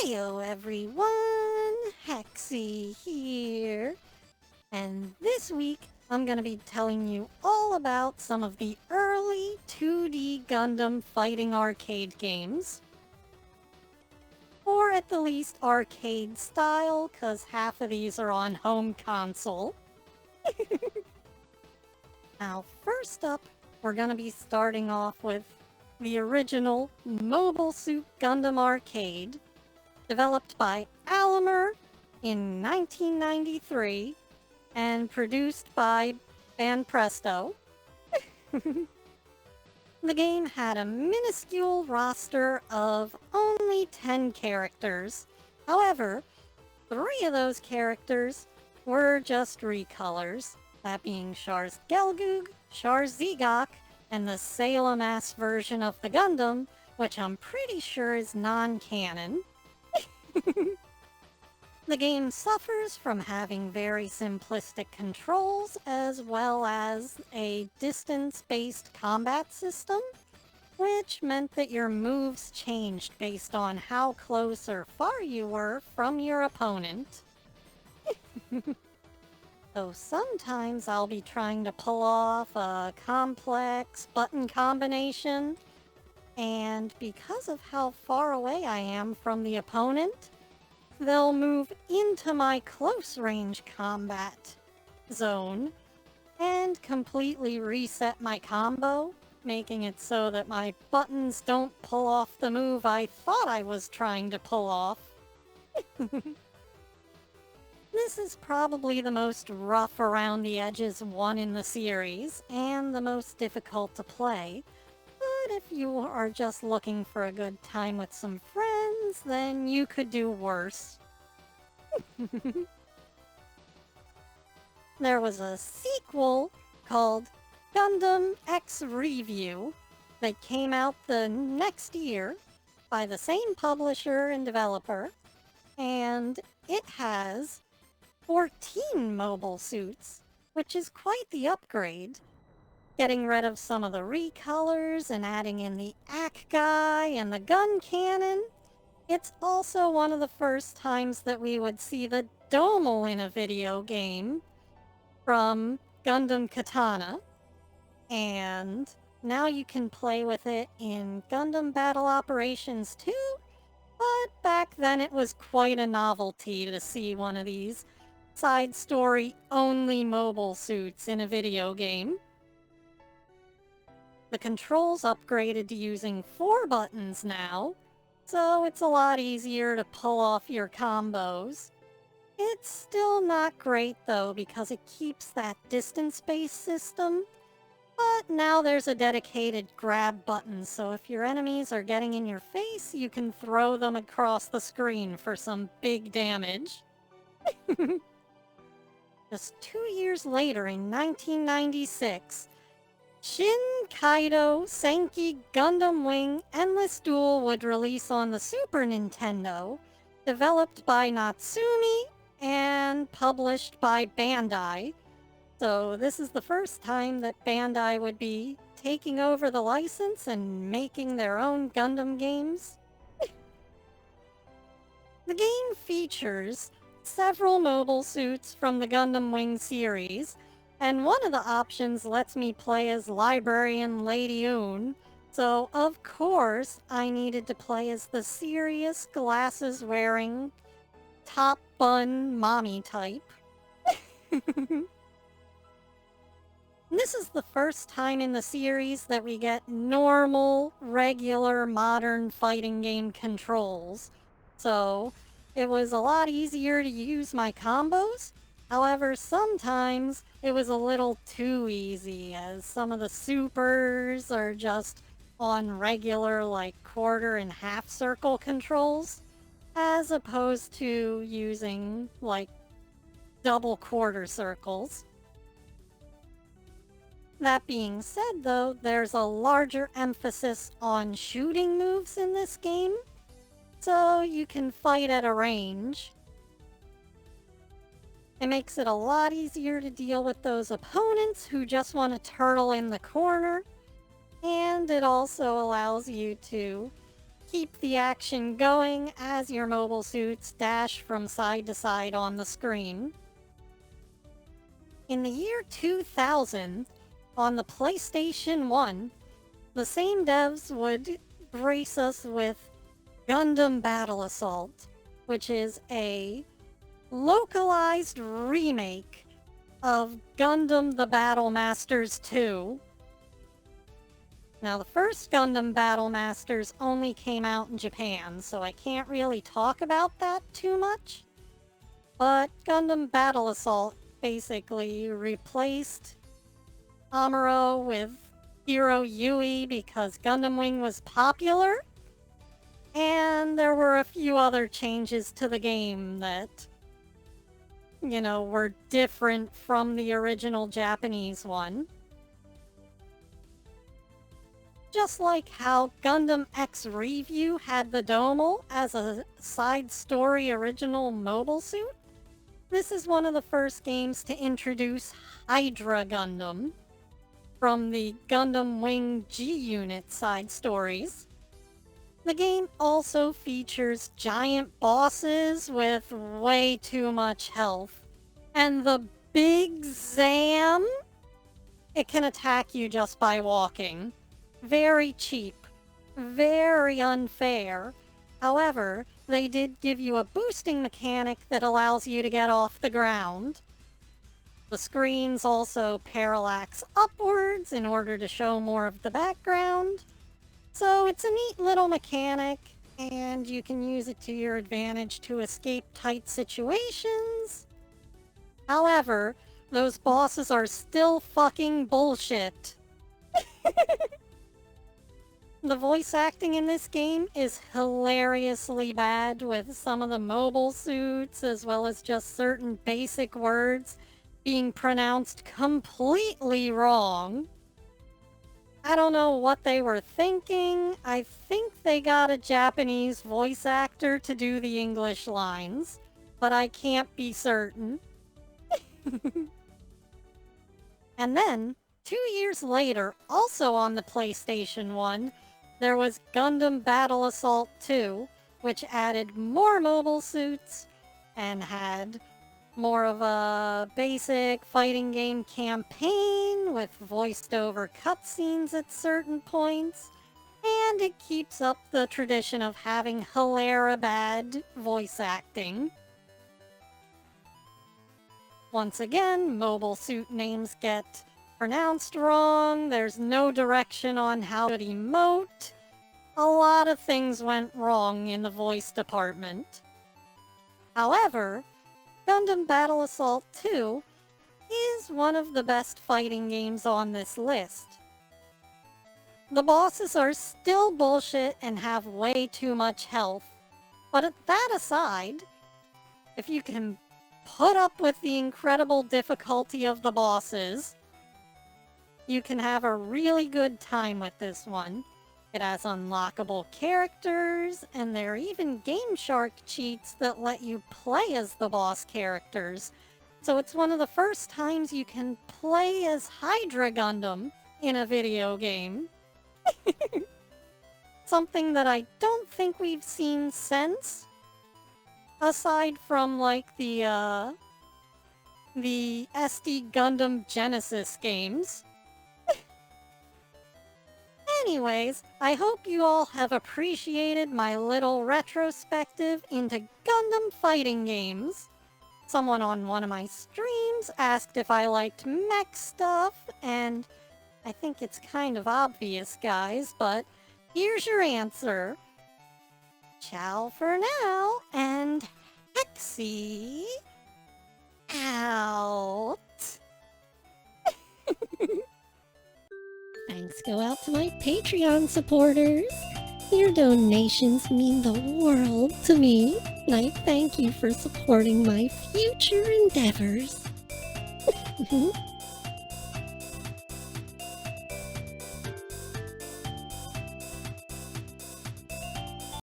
Heyo everyone, Hexi here, and this week I'm going to be telling you all about some of the early 2D Gundam fighting arcade games, or at the least arcade style, cause half of these are on home console. Now first up, we're going to be starting off with the original Mobile Suit Gundam Arcade, developed by Alimer in 1993 and produced by Banpresto. The game had a minuscule roster of only 10 characters. However, 3 of those characters were just recolors, that being Char's Gelgoog, Char's Zegok, and the Salem-ass version of the Gundam, which I'm pretty sure is non-canon. The game suffers from having very simplistic controls as well as a distance-based combat system, which meant that your moves changed based on how close or far you were from your opponent. So sometimes I'll be trying to pull off a complex button combination, and because of how far away I am from the opponent, they'll move into my close range combat zone and completely reset my combo, making it so that my buttons don't pull off the move I thought I was trying to pull off. This is probably the most rough around the edges one in the series, and the most difficult to play. But if you are just looking for a good time with some friends, then you could do worse. There was a sequel called Gundam X Review that came out the next year by the same publisher and developer, and it has 14 mobile suits, which is quite the upgrade. Getting rid of some of the recolors and adding in the AK guy and the gun cannon. It's also one of the first times that we would see the Domo in a video game from Gundam Katana, and now you can play with it in Gundam Battle Operations 2, but back then it was quite a novelty to see one of these side story only mobile suits in a video game. The controls upgraded to using 4 buttons now, so it's a lot easier to pull off your combos. It's still not great though because it keeps that distance-based system, but now there's a dedicated grab button, so if your enemies are getting in your face, you can throw them across the screen for some big damage. Just 2 years later, in 1996, Shin Kaido Senki Gundam Wing Endless Duel would release on the Super Nintendo, developed by Natsumi and published by Bandai. So this is the first time that Bandai would be taking over the license and making their own Gundam games. The game features several mobile suits from the Gundam Wing series, and one of the options lets me play as Librarian Lady Une, so of course I needed to play as the serious glasses-wearing, top-bun mommy type. This is the first time in the series that we get normal, regular, modern fighting game controls, so it was a lot easier to use my combos. However, sometimes it was a little too easy, as some of the supers are just on regular, like, quarter and half circle controls, as opposed to using, like, double quarter circles. That being said, though, there's a larger emphasis on shooting moves in this game, so you can fight at a range. It makes it a lot easier to deal with those opponents who just want to turtle in the corner, and it also allows you to keep the action going as your mobile suits dash from side to side on the screen. In the year 2000, on the PlayStation 1, the same devs would grace us with Gundam Battle Assault, which is a localized remake of Gundam the Battle Masters 2. Now, the first Gundam Battle Masters only came out in Japan, so I can't really talk about that too much. But Gundam Battle Assault basically replaced Amuro with Hero Yui because Gundam Wing was popular, and there were a few other changes to the game that, were different from the original Japanese one. Just like how Gundam X Review had the Domo as a side story original mobile suit, this is one of the first games to introduce Hydra Gundam from the Gundam Wing G-Unit side stories. The game also features giant bosses with way too much health. And the Big Zam? It can attack you just by walking. Very cheap. Very unfair. However, they did give you a boosting mechanic that allows you to get off the ground. The screens also parallax upwards in order to show more of the background. So it's a neat little mechanic, and you can use it to your advantage to escape tight situations. However, those bosses are still fucking bullshit. The voice acting in this game is hilariously bad, with some of the mobile suits as well as just certain basic words being pronounced completely wrong. I don't know what they were thinking. I think they got a Japanese voice actor to do the English lines, but I can't be certain. And then, 2 years later, also on the PlayStation 1, there was Gundam Battle Assault 2, which added more mobile suits and had more of a basic fighting game campaign with voiced over cutscenes at certain points, and it keeps up the tradition of having bad voice acting. Once again, mobile suit names get pronounced wrong, there's no direction on how to emote. A lot of things went wrong in the voice department. However, Gundam Battle Assault 2 is one of the best fighting games on this list. The bosses are still bullshit and have way too much health, but that aside, if you can put up with the incredible difficulty of the bosses, you can have a really good time with this one. It has unlockable characters, and there are even Game Shark cheats that let you play as the boss characters. So it's one of the first times you can play as Hydra Gundam in a video game. Something that I don't think we've seen since. Aside from, like, the SD Gundam Genesis games. Anyways, I hope you all have appreciated my little retrospective into Gundam fighting games. Someone on one of my streams asked if I liked mech stuff, and I think it's kind of obvious, guys, but here's your answer. Ciao for now, and Hexi out. Thanks go out to my Patreon supporters. Your donations mean the world to me, and I thank you for supporting my future endeavors.